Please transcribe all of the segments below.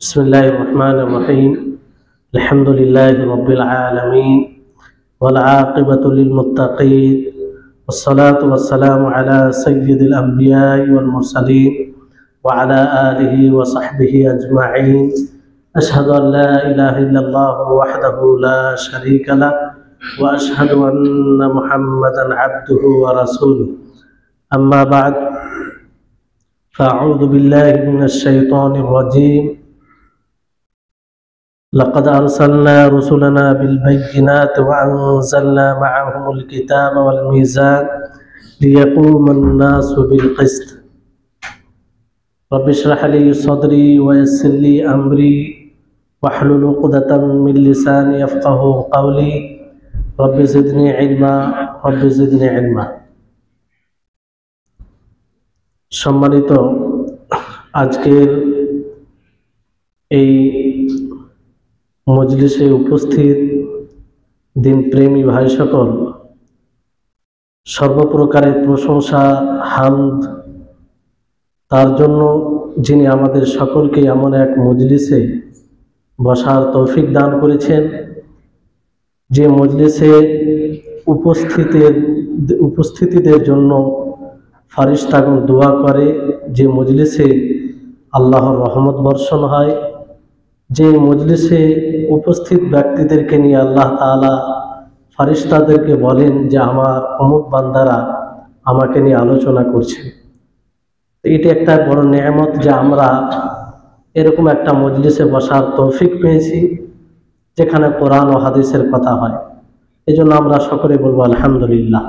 بسم الله الرحمن الرحيم الحمد لله رب العالمين والعاقبة للمتقين والصلاة والسلام على سيد الأنبياء والمرسلين وعلى آله وصحبه أجمعين أشهد أن لا إله إلا الله وحده لا شريك له وأشهد أن محمدا عبده ورسوله أما بعد فأعوذ بالله من الشيطان الرجيم لقد أرسلنا رسلنا بالبينات وأنزلنا معهم الكتاب والميزان ليقوم الناس بالقسط رب اشرح لي صدري ويسر لي أمري واحلل عقدة من لساني يفقهوا قولي رب زدني علما رب زدني علما। সম্মানিত আজকের এই মজলিসে উপস্থিত দিনপ্রেমী ভাই সকল, সর্বপ্রকারের প্রশংসা হামদ তার জন্য যিনি আমাদের সকলকে এমন এক মজলিসে বসার তৌফিক দান করেছেন, যে মজলিসে উপস্থিতিদের জন্য ফারিস্তাগণ দোয়া করে, যে মজলিসে আল্লাহর রহমত বর্ষণ হয়, যে মজলিসে উপস্থিত ব্যক্তিদেরকে নিয়ে আল্লাহ তাআলা ফারিস্তাদেরকে বলেন যে আমার অমুক বান্দারা আমাকে নিয়ে আলোচনা করছে। এটা একটা বড় নেয়ামত যে আমরা এরকম একটা মজলিসে বসার তৌফিক পেয়েছি যেখানে কোরআন ও হাদিসের কথা হয়। এই জন্য আমরা সকলে বলবো আলহামদুলিল্লাহ।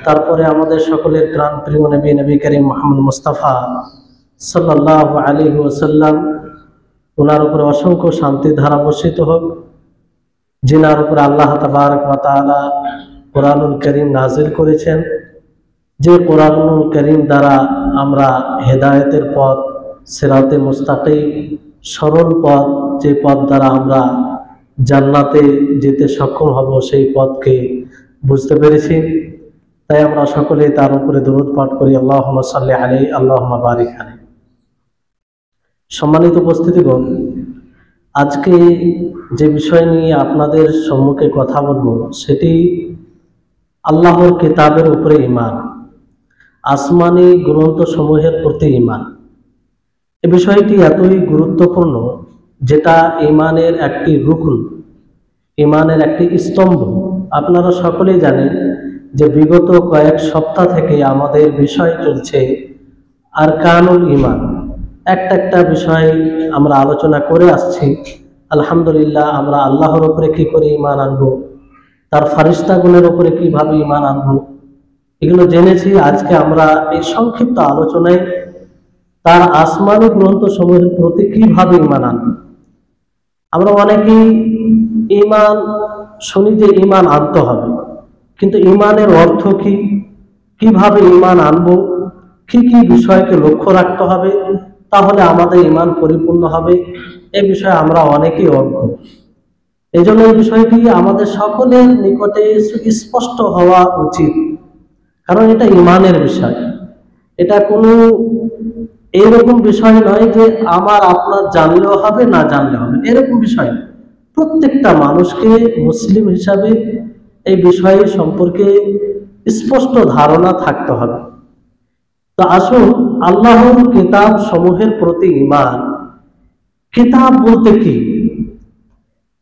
তারপরে আমাদের সকলের প্রাণ প্রিয় নবী করিম মুহাম্মদ মুস্তাফা সাল্লাল্লাহু আলাইহি ওয়াসাল্লাম, ওনার উপরে অসংখ্য শান্তির ধারা বর্ষিত হোক, যিনার উপরে আল্লাহ তাবারক ওয়া তাআলা কোরআনুল কারীম নাজিল করেছেন, যে কোরআনুল কারীম দ্বারা আমরা হেদায়েতের পথ, সিরাতে মুস্তাকিম, সরল পথ, যে পথ দ্বারা আমরা জান্নাতে যেতে সক্ষম হব, সেই পথকে বুঝতে পেরেছি। তাই আমরা সকলে তার উপরে দরুদ পাঠ করি, আল্লাহুম্মা সাল্লি আলাইহি আল্লাহুম্মা বারিক আলাইহি। সম্মানিত উপস্থিতিগণ, আজকে যে বিষয় নিয়ে আপনাদের সম্মুখে কথা বলবো সেটি আল্লাহর কিতাবের উপরে ঈমান, আসমানি গ্রন্থসমূহের প্রতি ঈমান। এই বিষয়টি এতই গুরুত্বপূর্ণ যেটা ঈমানের একটি রুকন, ঈমানের একটি স্তম্ভ। আপনারা সকলেই জানেন যে বিগত কয়েক সপ্তাহ থেকে আমাদের বিষয় চলছে আরকানুল ঈমান। একটা বিষয় আমরা আলোচনা করে আসছি। আলহামদুলিল্লাহ, আমরা আল্লাহর উপরে কি করে ঈমান আনবো, তার ফারিস্তাগণের উপরে কিভাবে ঈমান আনবো, এগুলো জেনেছি। আজকে আমরা এই সংক্ষিপ্ত আলোচনায় তার আসমানি গ্রন্থসমূহের প্রতি কিভাবে ঈমান আনবো। আমরা অনেকেই ঈমান শুনি যে ঈমান আনতে হবে, কিন্তু ঈমানের অর্থ কি, কিভাবে ঈমান আনবো, কি কি বিষয়কে লক্ষ্য রাখতে হবে, তাহলে আমাদের ঈমান পরিপূর্ণ হবে, এই বিষয়ে আমরা অনেকেই অজ্ঞ। এই জন্য এই বিষয়টি আমাদের সকলের নিকটে স্পষ্ট হওয়া উচিত, কারণ এটা ঈমানের বিষয়। এটা কোনো এইরকম বিষয় নয় যে আমার আপনার জানলেও হবে না জানলেও হবে, এরকম বিষয় না। প্রত্যেকটা মানুষকে মুসলিম হিসাবে এই বিষয় সম্পর্কে স্পষ্ট ধারণা থাকতে হবে। তো আসুন, আল্লাহর কিতাব সমূহের প্রতি ঈমান। কিতাব বলতে কি?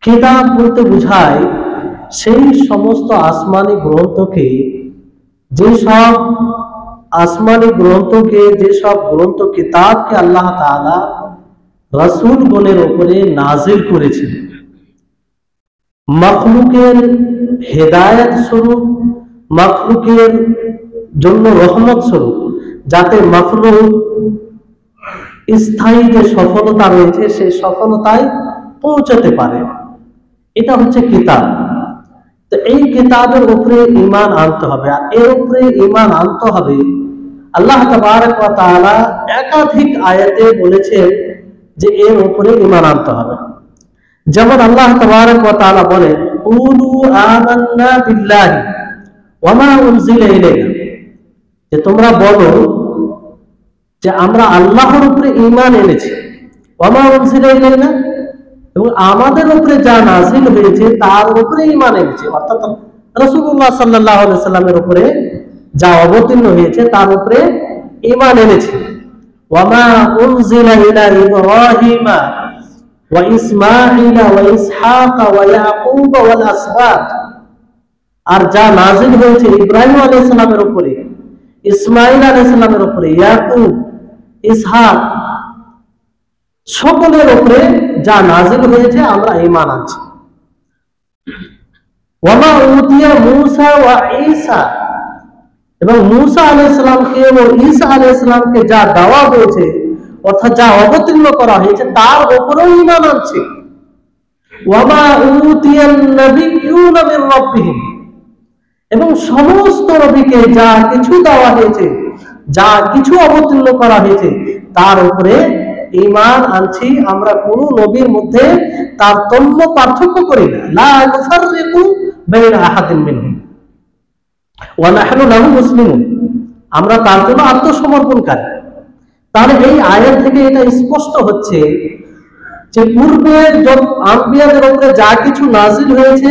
কিতাব বলতে বোঝায় সেই সমস্ত আসমানি গ্রন্থকে, যেসব আসমানি গ্রন্থকে, যেসব গ্রন্থ কিতাবকে আল্লাহ তাআলা রাসূলগণের উপরে নাজিল করেছেন, মাখলুকের হেদায়েত স্বরূপ, মাখলুকের জন্য রহমত স্বরূপ, যাতে মাখলুক স্থায়ী যে সফলতা রয়েছে সেই সফলতায় পৌঁছাতে পারে, এটা হচ্ছে কিতাব। তো এই কিতাবের উপরে ঈমান আনতে হবে। আর এর উপরে ঈমান আনতে হবে, আল্লাহ তাবারক ওয়া তাআলা একাধিক আয়াতে বলেছেন যে এর উপরে ঈমান আনতে হবে। যেমন আল্লাহ তাবারক ওয়া তাআলা বলেন, কুলু আমান্না বিল্লাহি ওয়া মা উনজিলা ইলাইনা, যে তোমরা বলো যে আমরা আল্লাহর উপরে ঈমান এনেছি ওয়া মা উনজিলা ইলাইনা, এবং আমাদের উপরে যা নাযিল হয়েছে তার উপরে ঈমান এনেছে, অর্থাৎ রাসূলুল্লাহ সাল্লাল্লাহু আলাইহি সাল্লামের উপরে যা অবতীর্ণ হয়েছে তার উপরে ঈমান এনেছে। ওয়া মা উনজিলা ইলা ইব্রাহিমা ওয়া ইসমাঈলা ওয়া ইসহাকা ওয়া ইয়াকুব ওয়াল আসবাত, আর যা নাযিল হয়েছে ইব্রাহিম আলাইহিস সালামের উপরে, ইসমাঈল আলাইহিস সালামের উপরে, ইয়াকুব, ইসহাক, সকলের উপরে যা নাযিল হয়েছে আমরা ঈমান আনছি। ওয়া মা উতিয়া মূসা ওয়া ঈসা, এবং মূসা আলাইহিস সালামকে এবং ঈসা আলাইহিস সালামকে যা দেওয়া হয়েছে অর্থাৎ যা অবতীর্ণ করা হয়েছে তার উপরেও ঈমান আনছি। ওয়া মা উতিয়ান নাবিয়্যুনা মির রাব্বিহিম, এবং সমস্ত নবীকে যা কিছু দেওয়া হয়েছে, যা কিছু অবতীর্ণ করা হয়েছে তার উপরে ঈমান আনছি। আমরা কোন নবীর মধ্যে তারতম্য পার্থক্য করি না। লা নুফাররিকু বাইনা আহাদিন মিনহুম ওয়া নাহনু লাহু মুসলিমুন, আমরা তার জন্য আত্মসমর্পণকারী। তাহলে এই আয়াত থেকে এটা স্পষ্ট হচ্ছে যে পূর্বে যত আম্বিয়াদের উপরে যা কিছু নাযিল হয়েছে,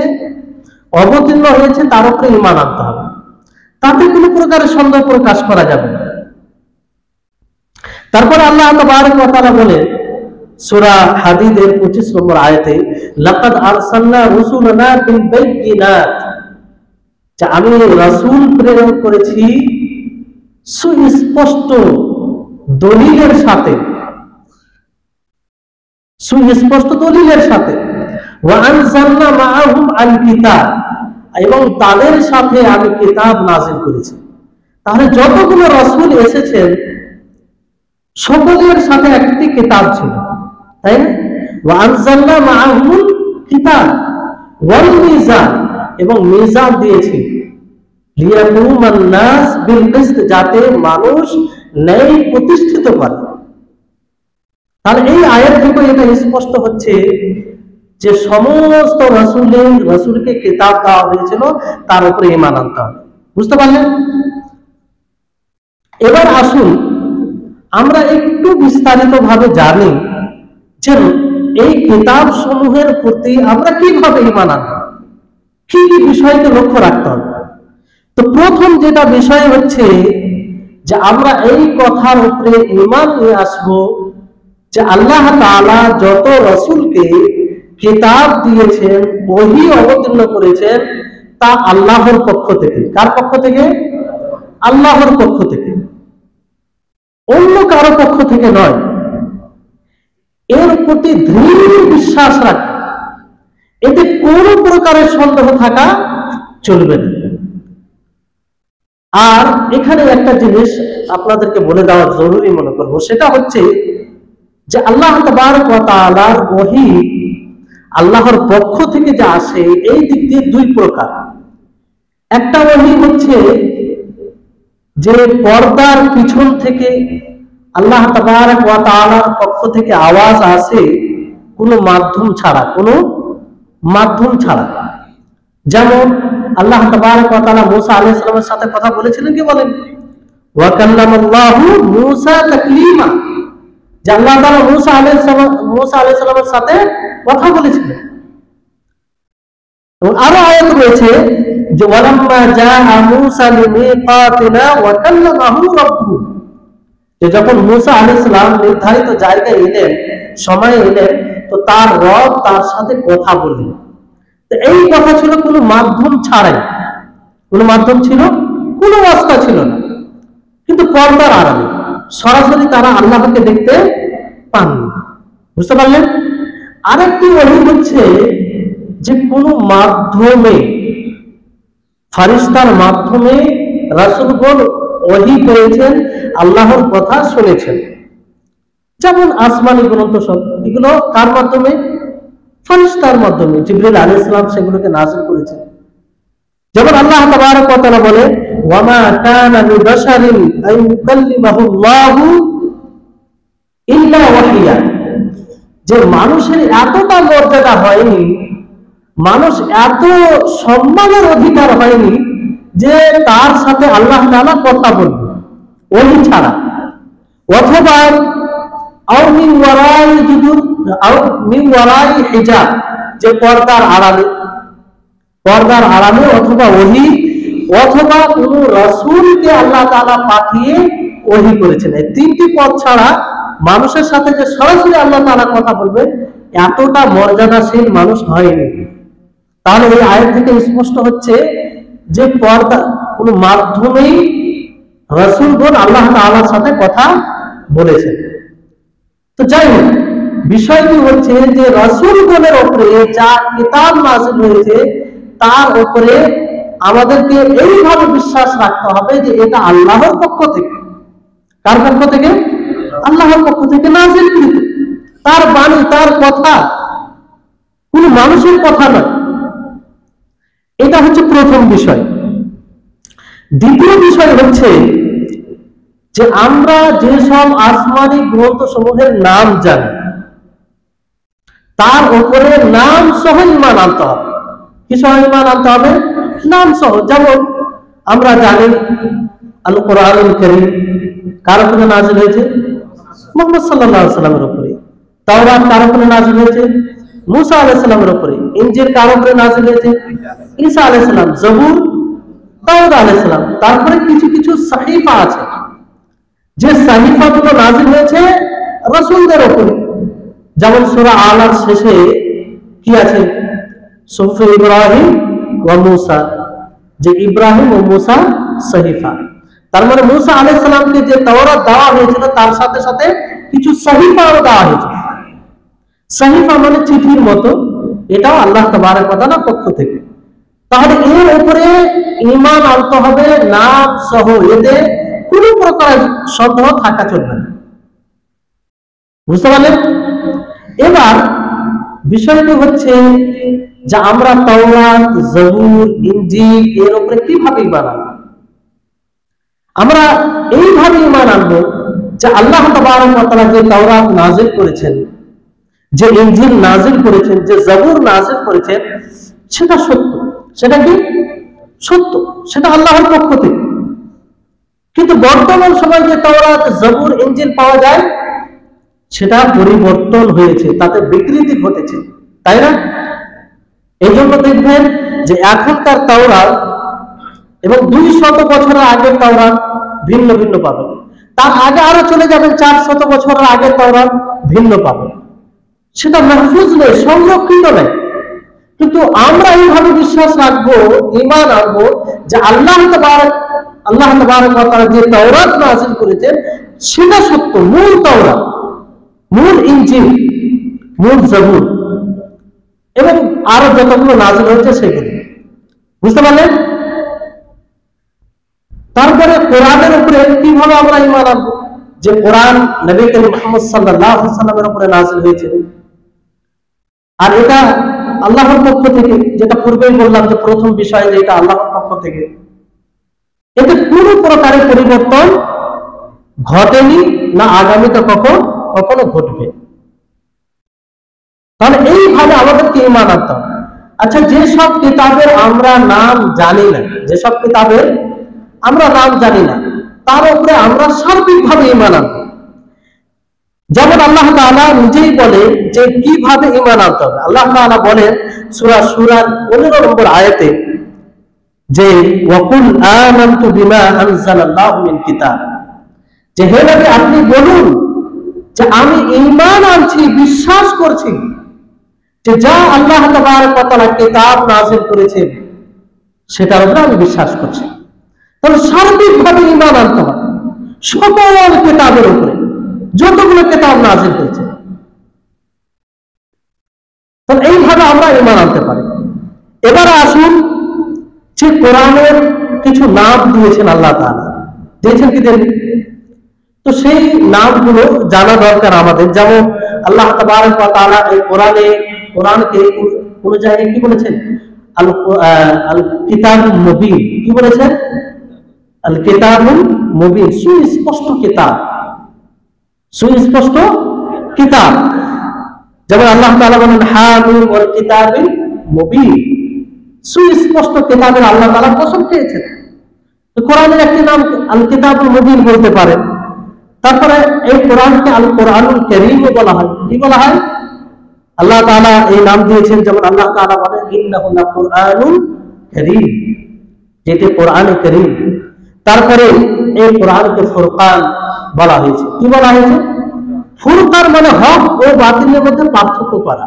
অবতীর্ণ হয়েছে তার উপরে ঈমান আনতে হবে, তাতে কোনো প্রকারের সন্দেহ প্রকাশ করা যাবে না। তারপর আল্লাহ তাবারক ওয়া তাআলা বলেন সূরা হাদীদের 25 নম্বর আয়াতে, লাকাদ আরসালনা রুসুলানা বিল বাইয়িনাত, যে আমি রাসূল প্রেরণ করেছি সুস্পষ্ট দলিলের সাথে, সুস্পষ্ট দলিলের সাথে। ওয়া আনজালনা মাআহুম আল কিতাব, এবং তাদের সাথে আমি কিতাব নাযিল করেছি। তাহলে যতগুলো রাসূল এসেছেন সকলের সাথে একটি কিতাব ছিল, তাই না? ওয়া আনজালনা মাআহুম কিতাব ওয়াল মিজান, এবং মিজান দিয়েছি, লিয়াকুমান নাস বিল কিসত, যাতে মানুষ ন্যায় প্রতিষ্ঠিত করে। তাহলে এই আয়াত থেকে এটা স্পষ্ট হচ্ছে যে সমস্ত রাসূলকে কিতাব দেওয়া হয়েছিল, তার উপরে ঈমান আনতে হবে। বুঝতে পারলেন? এবার আসুন আমরা একটু বিস্তারিত ভাবে জানি যে এই কিতাব সমূহের প্রতি আমরা কিভাবে ঈমান আনব, কি কি বিষয়কে লক্ষ্য রাখতে হবে। তো প্রথম যেটা বিষয় হচ্ছে যে আমরা এই কথার উপরে ঈমান নিয়ে আসবো যে আল্লাহ তাআলা যত রাসূলকে কিতাব দিয়েছেন, ওহী অবতীর্ণ করেছেন, তা আল্লাহর পক্ষ থেকে। কার পক্ষ থেকে? আল্লাহর পক্ষ থেকে, অন্য কারো পক্ষ থেকে নয়। এর প্রতি দৃঢ় বিশ্বাস রাখা, এতে কোনো প্রকারের সন্দেহ থাকা চলবে না। আর এখানে একটা জিনিস আপনাদেরকে বলে দেওয়া জরুরি মনে করব, সেটা হচ্ছে যে আল্লাহ তাবারক ওয়া তাআলার ওহী আল্লাহর পক্ষ থেকে যা আসে এই দিক দিয়ে দুই প্রকার। একটা ওহী হচ্ছে যে পর্দার পিছন থেকে আল্লাহ তাবারক ওয়া তাআলার পক্ষ থেকে আওয়াজ আসে কোনো মাধ্যম ছাড়া, কোনো মাধ্যম ছাড়া। যেমন আল্লাহ তাবারক ওয়া তাআলা মূসা আলাইহিস সালামের সাথে কথা বলেছিলেন, কি বলেন? ওয়া কাল্লামাল্লাহু মূসা তাকলিমা, যে আল্লাহ তাআলা মূসা আলাইহিস সালামের সাথে কথা বলেছিলেন। এবং আরো আয়াত রয়েছে যে ওয়ালাম্মা জাআ মূসা লিমিকাতিনা ওয়া কাল্লামাহু রাব্বুহু, যে যখন মূসা আলাইহিস সালাম নির্ধারিত জায়গায় এলেন, সময়ে এলেন, তো তার রব তার সাথে কথা বললেন। তো এই কথা ছিল কোনো মাধ্যম ছাড়াই, কোনো মাধ্যম ছিল, কোনো রাস্তা ছিল না, কিন্তু পর্দার আড়ালে সরাসরি তারা আল্লাহকে দেখতে পাননি। বুঝতে পারলেন? আরেকটি ওহী হচ্ছে যে কোনো মাধ্যমে, ফারিস্তার মাধ্যমে রাসূলগণ ওহী পেয়েছেন, আল্লাহর কথা শুনেছেন। যেমন আসমানি গ্রন্থ সব, এগুলো কার মাধ্যমে? ফারিস্তার মাধ্যমে, জিবরিল আলাইহিস সালাম সেগুলোকে নাযিল করেছেন। যেমন আল্লাহ তাবারক ওয়া তাআলা বলে ওয়া মা কানা লিবাশারিন আন ইউকাল্লিমাহুল্লাহু ইল্লা ওয়াহিয়া, যে মানুষের এতটা মর্যাদা হয়নি, মানুষ এত সম্মানের অধিকার হয়নি যে তার সাথে আল্লাহ তাআলা কথা বলবে ওহী ছাড়া, অথবা আও মিন ওয়ারাই জুদুর, আও মিন ওয়ারাই হিজাব, যে পর্দার আড়ালে, পর্দার আড়ালে, অথবা ওহী, অথবা কোন রাসূলকে আল্লাহ তাআলা পাঠিয়ে ওহী করেছেন। এই তিনটি পথ ছাড়া মানুষের সাথে যে সরাসরি আল্লাহ তাআলা কথা বলবে, এতটা মর্যাদাশীল মানুষ হয়নি। তাহলে এই আয়াত থেকে স্পষ্ট হচ্ছে যে পর্দা কোন মাধ্যমেই রাসূলগণ আল্লাহ তাআলার সাথে কথা বলেছেন। তো যাই হোক, বিষয়টি হচ্ছে যে রাসূলগণের উপরে যা কিতাব নাযিল হয়েছে তার উপরে আমাদেরকে এইভাবে বিশ্বাস রাখতে হবে যে এটা আল্লাহর পক্ষ থেকে। কার পক্ষ থেকে? আল্লাহর পক্ষ থেকে নাযিলকৃত। তার বাণী, তার কথা, কোন মানুষের কথা নয়। এটা হচ্ছে প্রথম বিষয়। দ্বিতীয় বিষয় হচ্ছে যে আমরা যেসব আসমানি গ্রন্থ সমূহের নাম জানি তার উপরে নাম সহ ঈমান আনতে হবে। কি সহ ঈমান আনতে হবে? নাম সহ। যেমন আমরা জানি আল কোরআনুল কারীম কার উপরে নাযিল হয়েছে? মুহাম্মদ সাল্লাল্লাহু আলাইহি ওয়াসাল্লামের উপরে। তাওরাত কার উপরে নাযিল হয়েছে? মুসা আলাইহিস সালামের উপরে। ইনজিল কার উপরে নাযিল হয়েছে? ঈসা আলাইহিস সালাম। জবুর দাউদ আলাইহিস সালাম। তারপরে কিছু কিছু সাহিফা আছে, যে সাহিফাগুলো নাযিল হয়েছে রাসূলদের উপরে। যেমন সূরা আলার শেষে কি আছে? সুহফে ইব্রাহিম ওয়া মূসা, যে ইব্রাহিম ও মূসা সাহিফা। তার মানে মূসা আলাইহিস সালামকে যে তাওরাত দেওয়া হয়েছিল তার সাথে সাথে কিছু সাহিফাও দেওয়া হয়েছিল। সাহিফা মানে চিঠির মতো, এটাও আল্লাহ তাবারক ওয়া তাআলার পক্ষ থেকে। তাহলে এর উপরে ঈমান আনতে হবে নাম সহ, এতে কোনো প্রকার সন্দেহ থাকা চলবে না। বুঝতে পারলেন? এবার বিষয়টি হচ্ছে যে আমরা তাওরাত, জবুর, ইনজিল এর উপরে কিভাবে ঈমান আনব? আমরা এইভাবে ঈমান আনব যে আল্লাহ তাবারক ওয়া তাআলা যে তাওরাত নাযিল করেছেন, যে ইনজিল নাযিল করেছেন, যে জবুর নাযিল করেছেন, সেটা সত্য। সেটা কি? সত্য। সেটা আল্লাহর পক্ষ থেকে। কিন্তু বর্তমান সময়ে যে তাওরাত, জবুর, ইনজিল পাওয়া যায় সেটা পরিবর্তন হয়েছে, তাতে বিকৃতি ঘটেছে, তাই না? এই জন্য দেখবেন যে এখনকার তাওরাত এবং 200 বছরের আগের তাওরাত ভিন্ন ভিন্ন পাবেন। তার আগে আরো চলে যাবেন 400 বছরের আগের তাওরাত ভিন্ন পাবেন। সেটা মাহফুজ নয়, সংরক্ষিত নয়। কিন্তু আমরা এইভাবে বিশ্বাস রাখবো, ঈমান আনবো যে আল্লাহ তাবারক ওয়া তাআলা যে তাওরাত নাযিল করেছেন সেটা সত্য, মূল তাওরাত, মূল ইনজিল, মূল জবুর এবং আরো যতগুলো নাযিল হয়েছে সেগুলো। বুঝতে পারলেন? তারপরে কোরআনের উপরে কিভাবে আমরা ঈমান আনবো? যে কোরআন নবী করিম মুহাম্মদ সাল্লাল্লাহু আলাইহি ওয়াসাল্লামের উপরে নাযিল হয়েছে, আর এটা আল্লাহর পক্ষ থেকে, যেটা পূর্বেই বললাম যে প্রথম বিষয় যে এটা আল্লাহর পক্ষ থেকে, এতে কোনো প্রকারের পরিবর্তন ঘটেনি, না আগামীতে কখনো ঘটবে। তাহলে এইভাবে আমাদেরকে ঈমান আনতে হবে। আচ্ছা, যেসব কিতাবের আমরা নাম জানি না, যেসব কিতাবের আমরা নাম জানি না, তার উপরে আমরা সার্বিকভাবে ঈমান আনবো। যেমন আল্লাহ তাআলা নিজেই বলে যে কিভাবে ঈমান আনতে হবে। আল্লাহ তাআলা বলেন সূরা শুরার 15 নম্বর আয়াতে যে ওয়াকুল আমানতু বিমা আনজালাল্লাহু মিন কিতাব, যে হে নবী আপনি বলুন যে আমি ঈমান আনছি, বিশ্বাস করছি যে যা আল্লাহ তাবারক ওয়া তাআলা কিতাব নাযিল করেছেন সেটার উপরে আমি বিশ্বাস করছি। তাহলে সার্বিকভাবে ঈমান আনতে হবে সকল কিতাবের উপরে, যতগুলো কিতাব নাযিল হয়েছে। তাহলে এইভাবে আমরা ঈমান আনতে পারি। এবার আসুন যে কোরআনের কিছু নাম দিয়েছেন আল্লাহ তাআলা, দিয়েছেন কি দেন? তো সেই নামগুলো জানা দরকার আমাদের। যেমন আল্লাহ তাবারক ওয়া তাআলা এই কোরআনকে কোন জায়গায় কি বলেছেন? আল কিতাবুল মুবিন। কি বলেছেন? আল কিতাবুল মুবিন, সুস্পষ্ট কিতাব, সুস্পষ্ট কিতাব। যেমন আল্লাহ তাআলা বলেন হামিম ওয়াল কিতাবিল মুবিন, সুস্পষ্ট কিতাবের আল্লাহ তাআলা কসম খেয়েছেন। তো কোরআনের একটি নাম আল কিতাবুল মুবিন বলতে পারেন। তারপরে এই কোরআনকে আল কোরআনুল কারীমও বলা হয়। কি বলা হয়? আল্লাহ তাআলা এই নাম দিয়েছেন, যেমন আল্লাহ তাআলা বলেন ইন্নাহু লাকুরআনুল কারীম, যেটি কোরআনে কারীম। তারপরে এই কোরআনকে ফুরকান বলা হয়েছে। কি বলা হয়েছে? ফুরকান মানে হক ও বাতিলের মধ্যে পার্থক্য করা।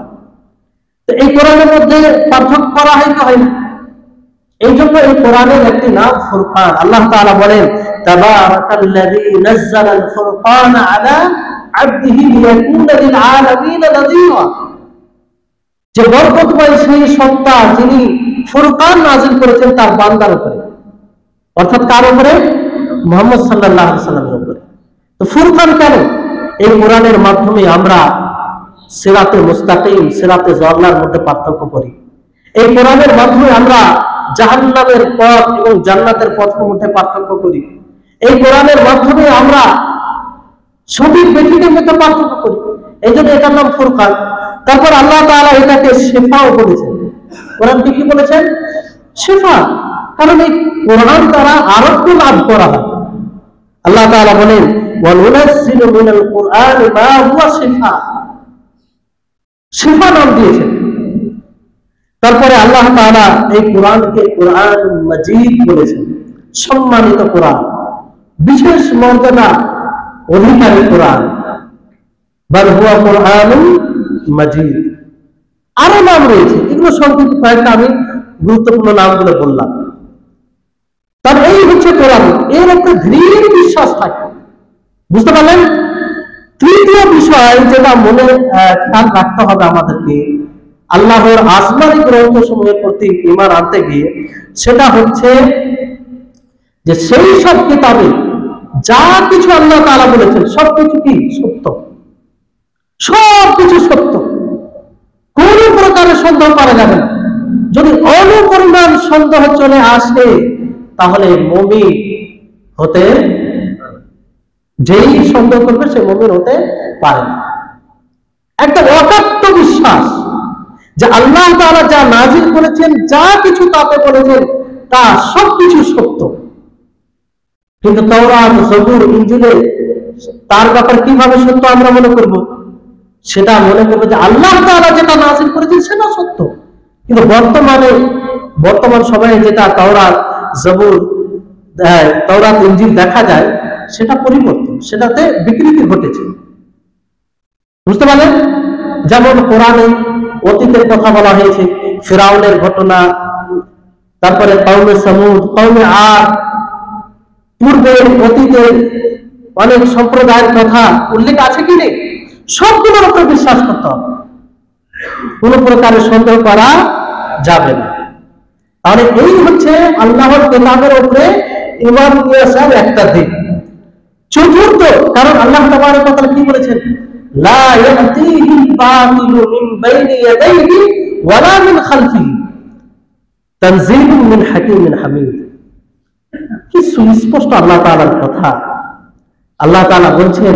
তো এই কোরআনের মধ্যে পার্থক্য করা হয় কি হয় না? এই জন্য এই কোরআনের একটি নাম ফুরকান। আল্লাহ তাআলা বলেন তাবারাকাল্লাযী নাযালাল ফুরকানা আলা আবদিহি লিয়াকুনা লিল আলামিন নাযীরা, যে বরকতময় সেই সত্তা যিনি ফুরকান নাযিল করেছেন তার বান্দার উপরে, অর্থাৎ কার উপরে? মুহাম্মদ সাল্লাল্লাহু আলাইহি ওয়াসাল্লামের উপরে। তো ফুরকান কেন? এই কোরআনের মাধ্যমে আমরা সিরাতে মুস্তাকিম, সিরাতে জাল্লার মধ্যে পার্থক্য করি। এই কোরআনের মাধ্যমে আমরা জাহান্নামের পথ এবং জান্নাতের পথের মধ্যে পার্থক্য করি। এই কোরআনের মাধ্যমে আমরা সঠিক বেঠিকের মধ্যে পার্থক্য করি। এই জন্য এটার নাম ফুরকান। তারপর আল্লাহ তাআলা এটাকে শিফাও বলেছেন। কোরআনকে কি বলেছেন? শিফা। কারণ এই কোরআন দ্বারা আরোগ্য লাভ করা হয়। আল্লাহ তাআলা বলেন ওয়ানুনাজ্জিলু মিনাল কুরআনি মা হুয়া শিফা, শিফা নাম দিয়েছেন। তারপরে আল্লাহ তাআলা এই কোরআনকে কোরআন মাজিদ বলেছেন, সম্মানিত কোরআন, বিশেষ মর্যাদা অধিকারী কোরআন। বাল হুয়া কোরআনুল মাজিদ। আরো নাম রয়েছে, এগুলো সংক্ষিপ্ত কয়েকটা আমি গুরুত্বপূর্ণ নামগুলো বললাম। তার এই হচ্ছে কোরআন, এর উপরে দৃঢ় বিশ্বাস থাকে। বুঝতে পারলেন? তৃতীয় বিষয় যেটা মনে খেয়াল রাখতে হবে আমাদেরকে আল্লাহর আসমানী গ্রন্থসমূহের প্রতি ঈমান আনতে গিয়ে, সেটা হচ্ছে যে সেই সব কিতাবে যা কিছু আল্লাহ তাআলা বলেছেন সবকিছু কি সত্য, সবকিছু সত্য, কোন প্রকারের সন্দেহ করা যাবে না। যদি অনুপরিমাণ সন্দেহ চলে আসে তাহলে মুমিন হতে, যেই সন্দেহ করবে সে মুমিন হতে পারে না। একটা অকাট্য বিশ্বাস যে আল্লাহ তাআলা যা নাজিল করেছেন, যা কিছু তাতে বলেছেন তা সবকিছু সত্য। কিন্তু তাওরাত, জবুর, ইনজিলে তার ব্যাপারে কিভাবে সত্য আমরা মনে করব? সেটা মনে করবো যে আল্লাহ তাআলা যেটা নাজিল করেছেন সেটা সত্য। কিন্তু বর্তমান সময়ে যেটা তাওরাত, জবুর, তাওরাত, ইনজিল দেখা যায় সেটা পরিবর্তন, সেটাতে বিকৃতি ঘটেছে। বুঝতে পারলেন? যেমন কোরআনে অতীতের কথা বলা হয়েছে, ফিরাউনের ঘটনা, তারপরে কওমে সামুদ, কওমে আদ, পূর্বের অতীতের অনেক সম্প্রদায়ের কথা উল্লেখ আছে কি নেই? সবগুলোর উপর বিশ্বাস করতে হবে, কোন প্রকারের সন্দেহ করা যাবে না। তাহলে এই হচ্ছে আল্লাহর কিতাবের উপরে ঈমান নিয়ে আসার একটা দিক। চতুর্থ, কারণ আল্লাহ তাবারক ওয়া তাআলা কি বলেছেন? লা ইয়াতিহিল বাতিলু মিন বাইনি ইয়াদাইহি ওয়ালা মিন খালফিহি তানজিলুম মিন হাকিমিন হামিদ। কি সুস্পষ্ট আল্লাহ তাআলার কথা। আল্লাহ তাআলা বলছেন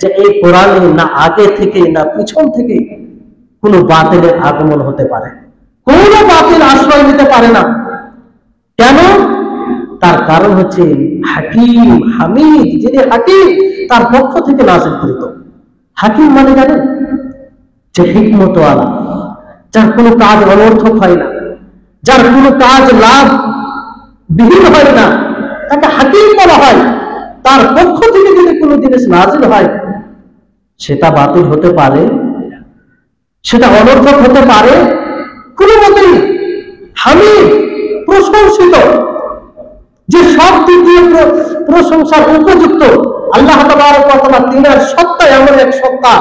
যে এই কোরআনে না আগে থেকে না পিছন থেকে কোনো বাতিলের আগমন হতে পারে, কোনো বাতিল আশ্রয় নিতে পারে না। কেন? তার কারণ হচ্ছে হাকিম, হামিদ, যিনি হাকিম তার পক্ষ থেকে নাযিলকৃত। হাকিম মানে জানেন? যে হিকমতওয়ালা, যার কোনো কাজ অনর্থক হয় না, যার কোনো কাজ লাভ বিহীন হয় না, তাকে হাকিম বলা হয়। তার পক্ষ থেকে যদি কোনো জিনিস নাযিল হয় সেটা বাতিল হতে পারে, সেটা অনর্থক হতে পারে কোনো মতেই। হামিদ, প্রশংসিত, যে সব দিক দিয়ে প্রশংসার উপযুক্ত। আল্লাহ তাবারক ওয়া তাআলা তিনার সত্তা এমন এক সত্তা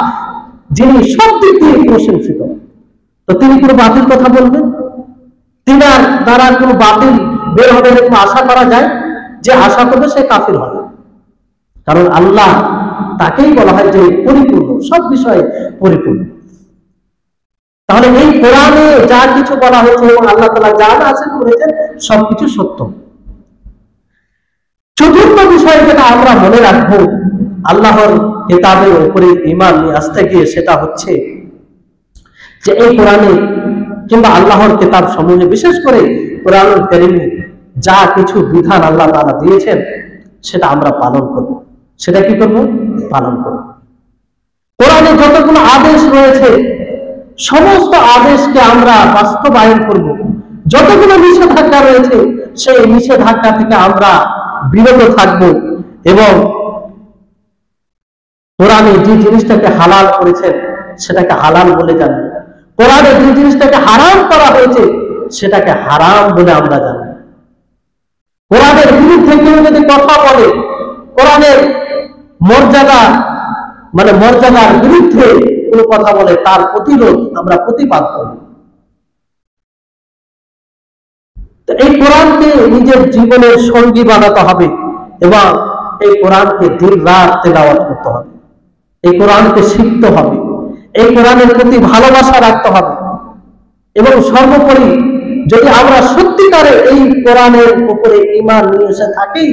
যিনি সব দিক দিয়ে প্রশংসিত। তো তিনি কোনো বাতিল কথা বলবেন? তিনার দ্বারা কোনো বাতিল বের হবে এরকম আশা করা যায়? যে আশা করবে সে কাফির হবে। কারণ আল্লাহ তাকেই বলা হয় যে পরিপূর্ণ, সব বিষয়ে পরিপূর্ণ। তাহলে এই কোরআনে যা কিছু বলা হয়েছে এবং আল্লাহ তাআলা যা নাযিল করেছেন সবকিছু সত্য। চতুর্থ বিষয় যেটা আমরা মনে রাখবো আল্লাহর কিতাবের উপরে ঈমান নিয়ে আসতে গিয়ে, সেটা হচ্ছে যে এই কোরআনে কিংবা আল্লাহর কিতাব সমূহে, বিশেষ করে কোরআনুল কারীমে যা কিছু বিধান আল্লাহ তাআলা দিয়েছেন সেটা আমরা পালন করব। সেটা কি করব? পালন করব। কোরআনে যতগুলো আদেশ রয়েছে সমস্ত আদেশকে আমরা বাস্তবায়ন করব। যতগুলো নিষেধাজ্ঞা রয়েছে সেই নিষেধাজ্ঞা থেকে আমরা বিরত থাকব এবং কোরআনে যে জিনিসটাকে হালাল করেছেন সেটাকে হালাল বলে জানব। কোরআনে যে জিনিসটাকে হারাম করা হয়েছে সেটাকে হারাম বলে আমরা জানব। কোরআনের বিরুদ্ধে কেউ যদি কথা বলে, কোরআনের মর্যাদা মর্যাদার বিরুদ্ধে কোনো কথা বলে, তার প্রতিরোধ আমরা প্রতিবাদ করব। তো এই কোরআনকে নিজের জীবনের সঙ্গী বানাতে হবে এবং এই কোরআনকে দিন রাত তেলাওয়াত করতে হবে, এই কোরআনকে শিখতে হবে, এই কোরআনের প্রতি ভালোবাসা রাখতে হবে এবং সর্বোপরি যদি আমরা সত্যিকারে এই কোরআনের উপরে ঈমান নিয়ে এসে থাকি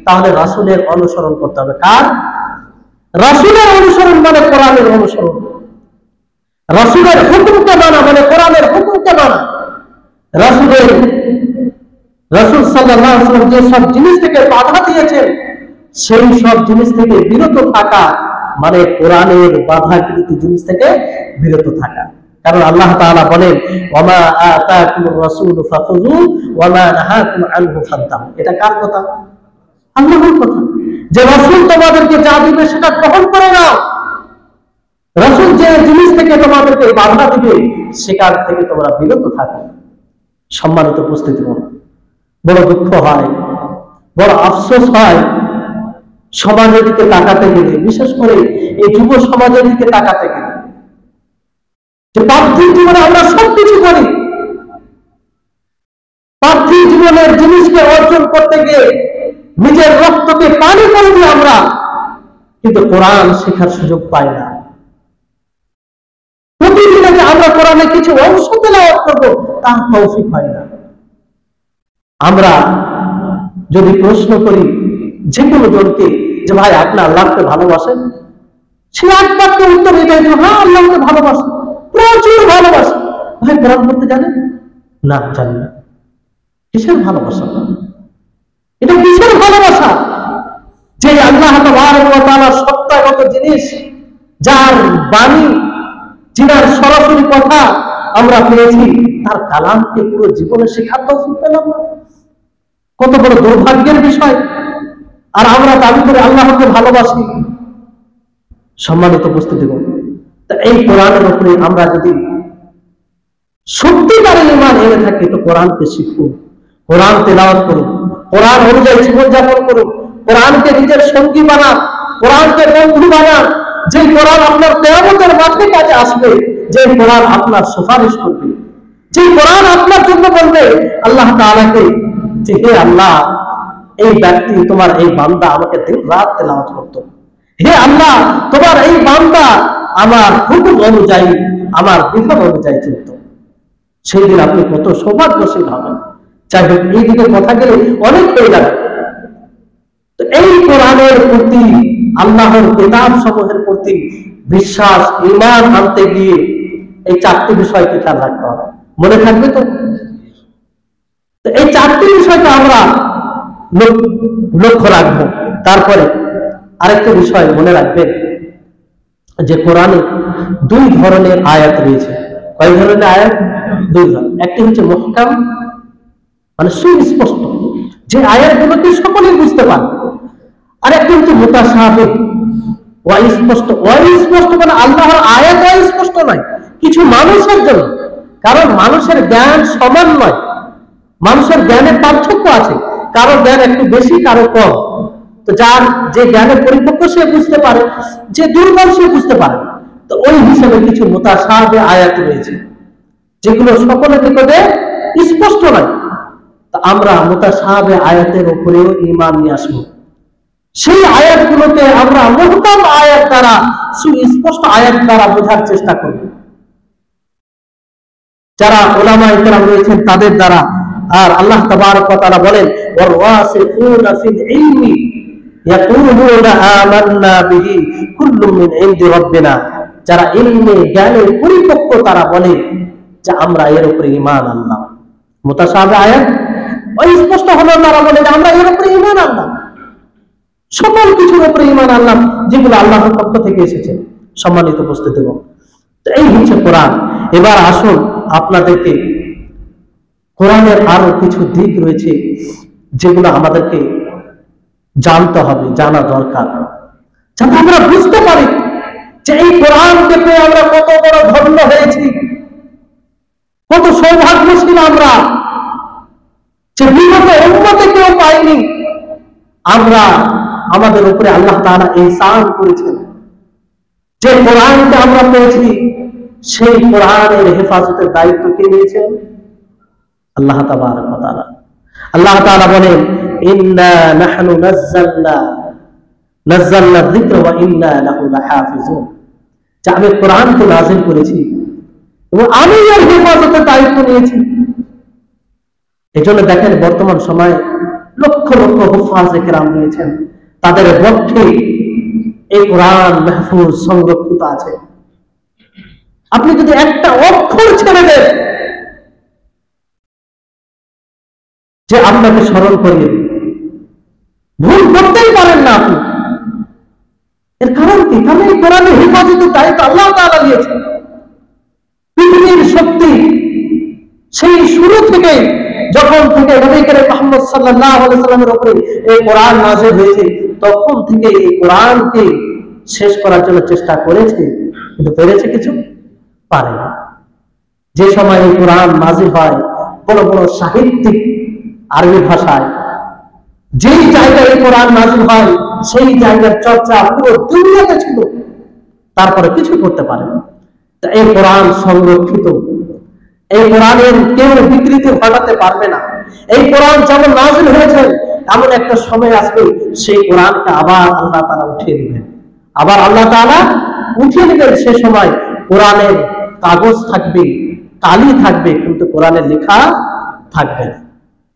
তাহলে রাসূলের অনুসরণ করতে হবে। কার? রাসূলের অনুসরণ মানে কোরআনের অনুসরণ। রাসূলের হুকুমকে মানা মানে কোরআনের হুকুমকে মানা। রাসূল সাল্লাল্লাহু আলাইহি ওয়াসাল্লাম যে সব জিনিস থেকে বাধা দিয়েছেন সেই সব জিনিস থেকে বিরত থাকা মানে কোরআনের বাধাকৃত জিনিস থেকে বিরত থাকা। কারণ আল্লাহ তাআলা বলেন, ওয়ামা আতাকুমুর রাসূলু ফাখুযু ওয়ামা নাহাকুম আনহু ফান্তাহু। এটা কার কথা? আল্লাহর কথা। যে রাসূল তোমাদেরকে যা দিবে সেটা গ্রহণ করে নাও, রাসূল যে জিনিস থেকে তোমাদেরকে বাধা দিবে সেখান থেকে তোমরা বিরত থাকো। সম্মানিত উপস্থিতি, বড় দুঃখ হয়, বড় আফসোস হয় সমাজের দিকে তাকাতে গেলে, বিশেষ করে এই যুব সমাজের দিকে তাকাতে গেলে, যে পার্থিব জীবনে আমরা সবকিছু করি, পার্থিব জীবনের জিনিসকে অর্জন করতে গিয়ে নিজের রক্তকে পানি করে দিই আমরা, কিন্তু কোরআন শেখার সুযোগ পাই না। প্রতিদিন যে আমরা কোরআনে কিছু অংশ তেলাওয়াত করবো তার তৌফিক হয় না। আমরা যদি প্রশ্ন করি যে কোনো জনকে যে ভাই আপনি আল্লাহকে ভালোবাসেন, সে একমাত্র উত্তর এটাই যে হ্যাঁ আল্লাহকে ভালোবাসেন, প্রচুর ভালোবাসেন। ভাই কোরআন পড়তে জানেন? না, জানি না। কিসের ভালোবাসা? এটা কিসের ভালোবাসা? যে আল্লাহ তাবারক ওয়া তাআলার সত্তাগত জিনিস, যার বাণী, যিনার সরাসরি কথা আমরা পেয়েছি, তার কালামকে পুরো জীবনে শেখার তৌফিক পেলাম না। কত বড় দুর্ভাগ্যের বিষয়। আর আমরা দাবি করে আল্লাহকে ভালোবাসি। সম্মানিত উপস্থিতি, তা এই কোরআনের উপরে আমরা যদি সত্যিকারের ঈমান এনে থাকি তো কোরআনকে শিখুন, কোরআন তেলাওয়াত করুন, কোরআন অনুযায়ী জীবনযাপন করুন, কোরআনকে নিজের সঙ্গী বানান, কোরআনকে বন্ধু বানান। যে কোরআন আপনার কিয়ামতের মাঠে কাজে আসবে, যে কোরআন আপনার সুপারিশ করবে, যে কোরআন আপনার জন্য বলবে আল্লাহ তাআলাকে যে হে আল্লাহ, এই ব্যক্তি তোমার এই বান্দা আমাকে দিন রাত তেলাওয়াত করতো, হে আল্লাহ তোমার এই বান্দা আমার হুকুম অনুযায়ী, আমার বিধান অনুযায়ী চলত, সেই দিন আপনি কত সৌভাগ্যশীল হবেন। যাই হোক, এই দিকে কথা গেলে অনেক হয়ে যাবে। তো এই কোরআনের প্রতি, আল্লাহর কিতাব সমূহের প্রতি বিশ্বাস, ঈমান আনতে গিয়ে এই চারটি বিষয়কে খেয়াল রাখতে হবে। মনে থাকবে তো? এই চারটি বিষয়টা আমরা লক্ষ্য রাখবো। তারপরে আরেকটা বিষয় মনে রাখবেন যে কোরআনে দুই ধরনের আয়াত রয়েছে। কয় ধরনের আয়াত? দুই ধরনের। একটি হচ্ছে মুহকাম মানে সুস্পষ্ট, যে আয়াতগুলোকে সকলেই বুঝতে পারে, আর একটি হচ্ছে মুতাশাবিহ, অস্পষ্ট। অস্পষ্ট মানে আল্লাহর আয়াত অস্পষ্ট নয়, কিছু মানুষের জন্য, কারণ মানুষের জ্ঞান সমান নয়, মানুষের জ্ঞানের পার্থক্য আছে, কারো জ্ঞান একটু বেশি, কারো কম। তো যার যে জ্ঞানের পরিপক্ক সে বুঝতে পারে, যে দুর্বল সে বুঝতে পারে। তো ওই হিসাবে কিছু মুতাশাবিহ আয়াত রয়েছে যেগুলো সকলের নিকটে স্পষ্ট নয়। তা আমরা মুতাশাবিহ আয়াতের উপরেও ঈমান নিয়ে আসবো। সেই আয়াতগুলোকে আমরা মুহকাম আয়াত দ্বারা, সুস্পষ্ট আয়াত দ্বারা বোঝার চেষ্টা করব, যারা উলামায়ে কেরাম রয়েছেন তাদের দ্বারা। আর আল্লাহ তাবারক ওয়া তাআলা বলেন, ওয়ারাসিখুনা ফিল ইলমি ইয়াকুলুনা আমান্না বিহি কুল্লুম মিন ইনদি রাব্বিনা। যারা ইলমে জ্ঞানে পরিপক্ক তারা বলে যে আমরা এর উপরে ঈমান আনলাম। মুতাশাবিহ আয়াত অস্পষ্ট হলো, তারা বলে যে আমরা এর উপরে ঈমান আনলাম। সকল কিছুর উপরে ঈমান আনলাম যেগুলো আল্লাহর পক্ষ থেকে এসেছে। সম্মানিত উপস্থিতিগণ, তো এই হচ্ছে কোরআন। এবার আসুন আপনাদেরকে কোরআনের আরো কিছু দিক রয়েছে যেগুলো আমাদেরকে জানতে হবে, জানা দরকার, যাতে আমরা বুঝতে পারি যে এই কোরআনকে পেয়ে আমরা কত বড় ধন্য হয়েছি, কত সৌভাগ্যশীল আমরা, যে বিগত উম্মতে কেউ পাইনি। আমরা আমাদের উপরে আল্লাহ তাআলা ইহসান করেছেন যে কোরআনকে আমরা পেয়েছি। সেই কোরআনের হেফাজতের দায়িত্ব কে নিয়েছেন? আল্লাহ তাবারক ওয়া তাআলা। আল্লাহ তাআলা বলেন, ইন্না নাহনু নাযালনা যিকরা ওয়া ইন্না লাহু লাহাফিজুন, যে আমি কোরআনকে নাযিল করেছি এবং আমি এর হেফাজতের দায়িত্ব নিয়েছি। এজন্য দেখেন বর্তমান সময়ে লক্ষ লক্ষ হুফাজে কেরাম রয়েছেন, তাদের পক্ষে এই কোরআন মাহফুজ সংরক্ষিত আছে। আপনি যদি একটা অক্ষর ছেড়ে দেন, যে আপনাকে স্মরণ করিয়ে দিন, ভুল করতেই পারেন না আপনি। এর কারণ কি? কারণ এই কোরআনের হেফাজতের দায়িত্ব আল্লাহ তাআলা নিয়েছেন। পৃথিবীর শক্তি সেই শুরু থেকে, যখন থেকে নবী করিম মুহাম্মদ সাল্লাল্লাহু আলাইহি ওয়াসাল্লামের উপরে এই কোরআন নাযিল হয়েছে, তখন থেকে এই কোরআনকে শেষ করার জন্য চেষ্টা করেছে, কিন্তু পেরেছে কিছু? পারেনি। যে সময় এই কোরআন নাযিল হয়, বড় বড় সাহিত্যিক আরবি ভাষায়, যেই জায়গায় এই কোরআন নাযিল হয় সেই জায়গার চর্চা পুরো দুনিয়াতে ছিল, তারপরে কিছু করতে পারেনি। তা এই কোরআন সংরক্ষিত, এই কোরআনের কেউ বিকৃতি ঘটাতে পারবে না। এই কোরআন যেমন নাযিল হয়েছে, এমন একটা সময় আসবে সেই কোরআনকে আবার আল্লাহ তাআলা উঠিয়ে দিবেন, আবার আল্লাহ তাআলা উঠিয়ে দিবেন। সে সময় কোরআনের কাগজ থাকবে, কালি থাকবে, কিন্তু কোরআনের লেখা থাকবে না,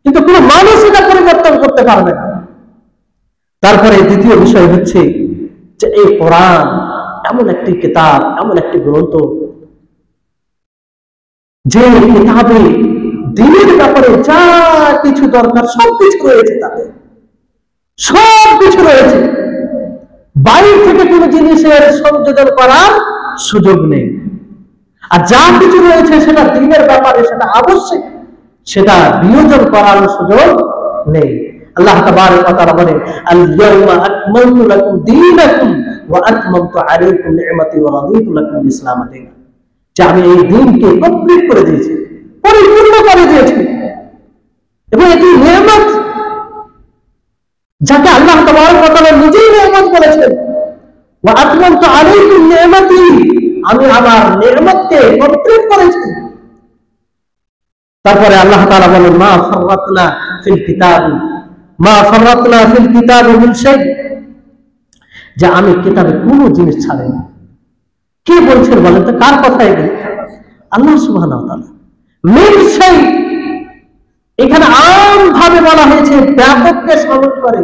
কিন্তু কোনো মানুষ এটা পরিবর্তন করতে পারবে না। তারপরে দ্বিতীয় বিষয় হচ্ছে যে এই কোরআন এমন একটি কিতাব, এমন একটি গ্রন্থ, যে কিতাবে দ্বীনের ব্যাপারে যা কিছু দরকার সবকিছু রয়েছে, তাতে সবকিছু রয়েছে। বাইরে থেকে কোনো জিনিসের সংযোজন করার সুযোগ নেই। আর যা কিছু রয়েছে সেটা দ্বীনের ব্যাপারে, সেটা আবশ্যক, সেটা বিয়োজন করার সুযোগ নেই। আল্লাহ তাবারক ওয়া তাআলা বলেন, আল ইয়াউমা আকমালতু লাকুম দীনাকুম ওয়া আতমামতু আলাইকুম নি'মাতি ওয়া রাদিতু লাকুম ইসলাম দীনা, যে আমি এই দ্বীনকে কমপ্লিট করে দিয়েছি, পরিপূর্ণ করে দিয়েছি। এবং এটি নিয়ামত, যাকে আল্লাহ তাবারক ওয়া তাআলা নিজেই নিয়ামত বলেছেন, ওয়া আতমামতু আলাইকুম নি'মাতি, আমি আমার নিয়ামতকে কমপ্লিট করেছি। তারপরে আল্লাহ তাআলা বলেন, মা ফাররাতনা ফিল কিতাব, মা ফাররাতনা ফিল কিতাব মিন শাই, যে আমি কিতাবে কোনো জিনিস ছাড়িনি। কে বলছেন বলেন তো? কার কথা এগুলো? আল্লাহ সুবহানাহু ওয়া তাআলা। মিন শাই এখানে আম ভাবে বলা হয়েছে, ব্যাপককে শামিল করে,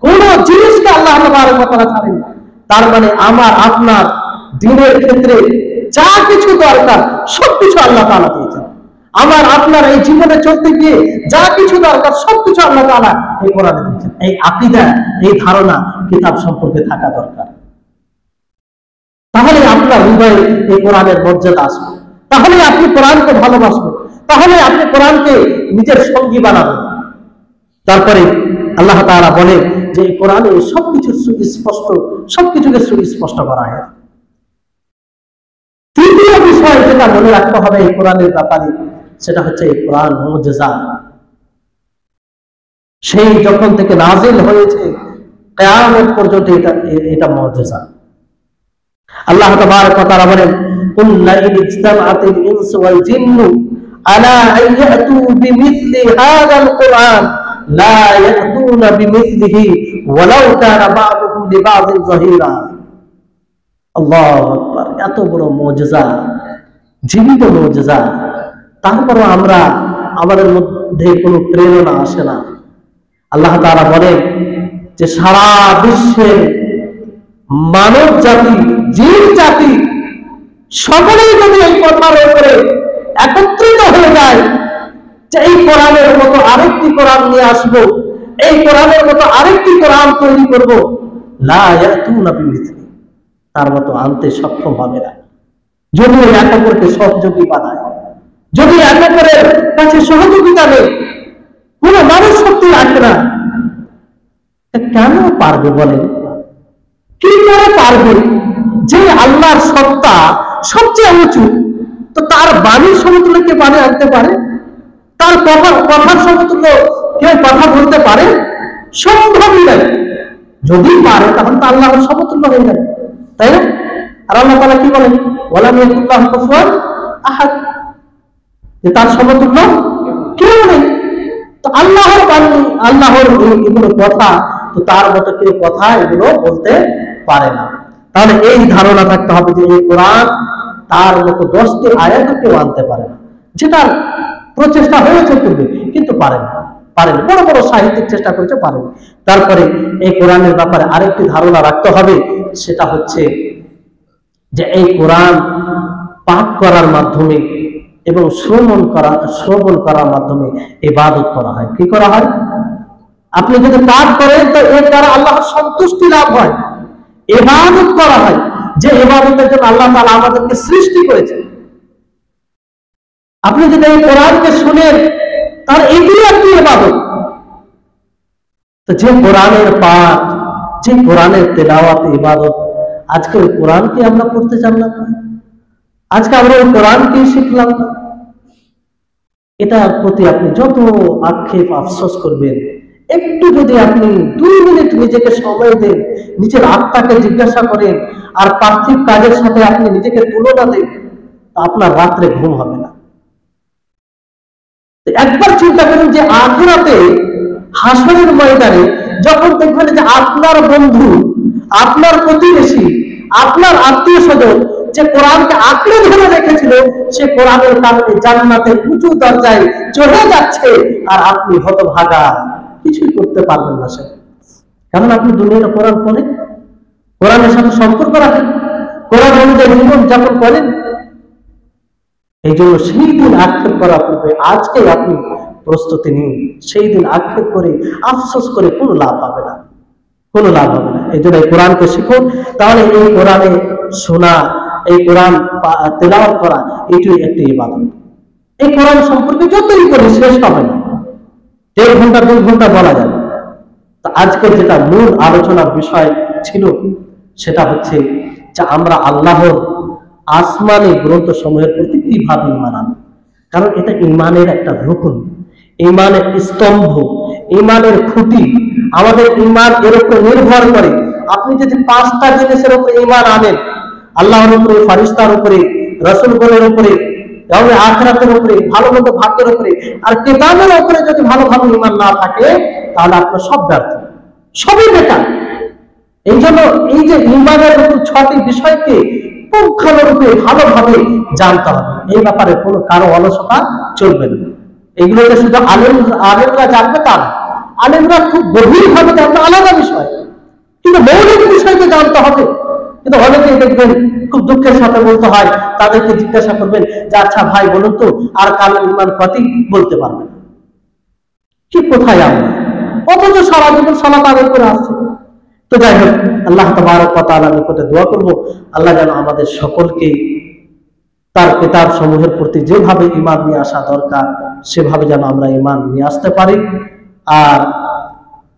কোন জিনিসকে আল্লাহ তাবারক ওয়া তাআলা ছাড়েনি। তার মানে আমার আপনার দ্বীনের ক্ষেত্রে যা কিছু দরকার সবকিছু আল্লাহ তাআলা দিয়েছেন। আমার আপনার এই জীবনে চলতে গিয়ে যা কিছু দরকার সবকিছু আল্লাহ তাআলা এই কোরআনে দিয়েছেন। এই আকীদা, এই ধারণা কিতাব সম্পর্কে থাকা দরকার। তাহলে আপনার হৃদয়ে এই কোরআনের মর্যাদা আসবে, তাহলে আপনি কোরআনকে ভালোবাসবেন, তাহলে আপনি কোরআনকে নিজের সঙ্গী বানাবেন। তারপরে আল্লাহ তাআলা বলে যে এই কোরআনে সবকিছু সুস্পষ্ট, সবকিছুকে সুস্পষ্ট করা হয়। তৃতীয় বিষয় যেটা মনে রাখতে হবে এই কোরআনের ব্যাপারে, সেটা হচ্ছে এই কোরআন মুজিজা। সেই যখন থেকে নাজিল হয়েছে কিয়ামত পর্যন্ত এটা মুজিজা। আল্লাহ তাবারক ওয়া তাআলা বলেন, কুল লা ইন ইজতামাআতিল ইনসু ওয়াল জিন্নু আলা আন ইয়াতু বিমিসলি হাযাল কুরআন লা ইয়াতুনা বিমিসলিহি ওয়ালাউ কানা বা'দুহুম লিবা'দিন যাহিরা। আল্লাহু আকবার! এত বড় মুজিজা, জীবিত মুজিজা, তারপরও আমরা, আমাদের মধ্যে কোনো প্রেরণা আসে না। আল্লাহ তাআলা বলেন যে সারা বিশ্বের মানব জাতি, জিন জাতি সকলেই যদি এই কথার উপরে একত্রিত হয়ে যায় যে এই কোরআনের মতো আরেকটি কোরআন নিয়ে আসবো, এই কোরআনের মতো আরেকটি কোরআন তৈরি করব, লা ইয়াতুনা বিমিসলি, তার মতো আনতে সক্ষম হবে না। যদি এক অপরকে সহযোগী বানায়, যদি এক অপরের কাছে সহযোগিতা নেই, কোন মানুষ শক্তি রাখে না, কেন পারবে বলেন? কি করে পারবে? যে আল্লাহর সত্তা সবচেয়ে উঁচু, তো তার বাণীর সমতুল্য কে বাণী আনতে পারে? তার কথার সমতুল্য কেউ কথা বলতে পারে? সম্ভবই নয়। যদি পারে তখন তো আল্লাহর সমতুল্য হয়ে যাবে, তাই না? আর আল্লাহ তাআলা কি বলেন? ওয়ালাম ইয়াকুল্লাহু কুফুয়ান আহাদ, যে তার সমতুল্য কেউ নেই। তো আল্লাহর বাণী, আল্লাহর এগুলো কথা, তো তার মতো কেউ কথা এগুলো বলতে পারে না। তাহলে এই ধারণা থাকতে হবে যে এই কোরআন তার মতো 10টি আয়াত কেউ আনতে পারে না, যেটার প্রচেষ্টা হয়েছে পূর্বে কিন্তু পারেন। বড় বড় সাহিত্যিক চেষ্টা করেছে, পারেন। তারপরে এই কোরআনের ব্যাপারে আরেকটি ধারণা রাখতে হবে, সেটা হচ্ছে যে এই কোরআন পাঠ করার মাধ্যমে এবং শ্রবণ করার মাধ্যমে ইবাদত করা হয়। কি করা হয়? আপনি যদি পাঠ করেন তো এর দ্বারা আল্লাহর সন্তুষ্টি লাভ হয়, ইবাদত করা হয়, যে ইবাদতের জন্য আল্লাহ তাআলা আমাদেরকে সৃষ্টি করেছে। আপনি যদি এই কোরআনকে শুনেন তাহলে এগুলো একটি ইবাদত। তো যে কোরআনের পাঠ, যে কোরআনের তেলাওয়াত ইবাদত, আজকে ওই কোরআনকে আমরা পড়তে জানলাম না, আজকে আমরা ওই কোরআনকে শিখলাম না। এটার প্রতি আপনি যত আক্ষেপ আফসোস করবেন, একটু যদি আপনি 2 মিনিট নিজেকে সময় দেন, নিজের আত্মাকে জিজ্ঞাসা করেন, আর পার্থিব কাজের সাথে আপনি নিজেকে তুলনা দেন, আপনার রাত্রে ঘুম হবে না। একবার চিন্তা করুন যে আখিরাতে হাসরের ময়দানে যখন দেখবেন যে আপনার বন্ধু, আপনার প্রতিবেশী, আপনার আত্মীয় স্বজন যে কোরআনকে আঁকড়ে ধরে রেখেছিল, সে কোরআনের কারণে জান্নাতের উঁচু দরজায় চলে যাচ্ছে, আর আপনি হতভাগা, কিছুই করতে পারবেন না। সে কারণ আপনি দুনিয়ার কোরআন পড়েন, কোরআনের সাথে সম্পর্ক রাখেন, কোরআন অনুযায়ী জীবন যাপন করেন। এই জন্য সেই দিন আক্ষেপ করার পূর্বে আজকে আপনি প্রস্তুতি নিন। সেই দিন আক্ষেপ করে আফসোস করে কোনো লাভ হবে না, কোনো লাভ হবে না। এই জন্য এই কোরআনকে শিখুন। তাহলে এই কোরআনে শোনা, এই কোরআন তেলাওয়াত করা, এটাই একটি ইবাদত। এই কোরআন সম্পর্কে যতই করি শেষ হবে না, 1.5 ঘন্টা 2 ঘন্টা বলা যাবে। তো আজকের যেটা মূল আলোচনার বিষয় ছিল, সেটা হচ্ছে যে আমরা আল্লাহর আসমানি গ্রন্থ সমূহের প্রতি কিভাবে ঈমান আনব। কারণ এটা ঈমানের একটা রুকন, ঈমানের স্তম্ভ, ঈমানের খুঁটি। আমাদের ঈমান এর উপর নির্ভর করে। আপনি যদি 5টা জিনিসের উপর ঈমান আনেন, আল্লাহর উপরে, ফেরেশতার উপরে, রাসূলগণের উপরে, এবং আখিরাতের উপরে, ভালো মন্দ ভাগ্যের উপরে, আর কিতাবের উপরে যদি ভালোভাবে ঈমান না থাকে, তাহলে আপনার সব ব্যর্থ, সবই বেকার। এই জন্য এই যে ঈমানের উপর 6টি বিষয়কে পুঙ্খানুরূপে ভালোভাবে জানতে হবে। এই ব্যাপারে কোনো কারো অলসতা চলবে না। এগুলোকে শুধু আলেমরা জানবে তা না, আলেমরা খুব গভীরভাবে জানবে আলাদা বিষয়, কিন্তু মৌলিক বিষয়কে জানতে হবে। কিন্তু অনেকেই দেখবেন খুব দুঃখের সাথে বলতে হয়, তাদেরকে জিজ্ঞাসা করবেন যে আচ্ছা ভাই বলুন তো, আর কালো ঈমান কতই বলতে পারবেন, কি কোথায় আমরা, অথচ সারা জীবন সালাত আদায় করে আসছে। তো যাই হোক, আল্লাহ তাবারক ওয়া তাআলার নিকটে দোয়া করব, আল্লাহ যেন আমাদের সকলকে তার কিতাব সমূহের প্রতি যেভাবে ঈমান নিয়ে আসা দরকার, সেভাবে যেন আমরা ঈমান নিয়ে আসতে পারি। আর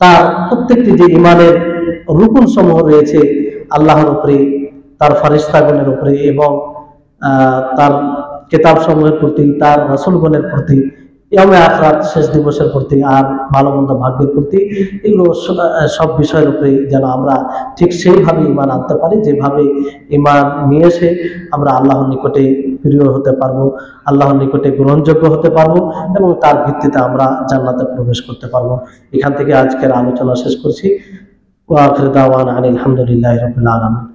তার প্রত্যেকটি যে ঈমানের রুকুন সমূহ রয়েছে, আল্লাহর উপরে, তার ফেরেশতাগণের উপরে, এবং তার কিতাব সমূহের প্রতি, তার রাসূলগণের প্রতি, ইয়াউমে আখিরাত, শেষ দিবসের প্রতি, আর ভালো মন্দ ভাগ্যের প্রতি, এগুলো সব বিষয়ের উপরে যেন আমরা ঠিক সেইভাবে ঈমান আনতে পারি, যেভাবে ঈমান নিয়ে এসে আমরা আল্লাহর নিকটে প্রিয় হতে পারবো, আল্লাহর নিকটে গ্রহণযোগ্য হতে পারবো, এবং তার ভিত্তিতে আমরা জান্নাতে প্রবেশ করতে পারবো। এখান থেকে আজকের আলোচনা শেষ করছি। ওয়া আখিরু দাওয়ানা আলহামদুলিল্লাহি রাব্বিল আলামিন।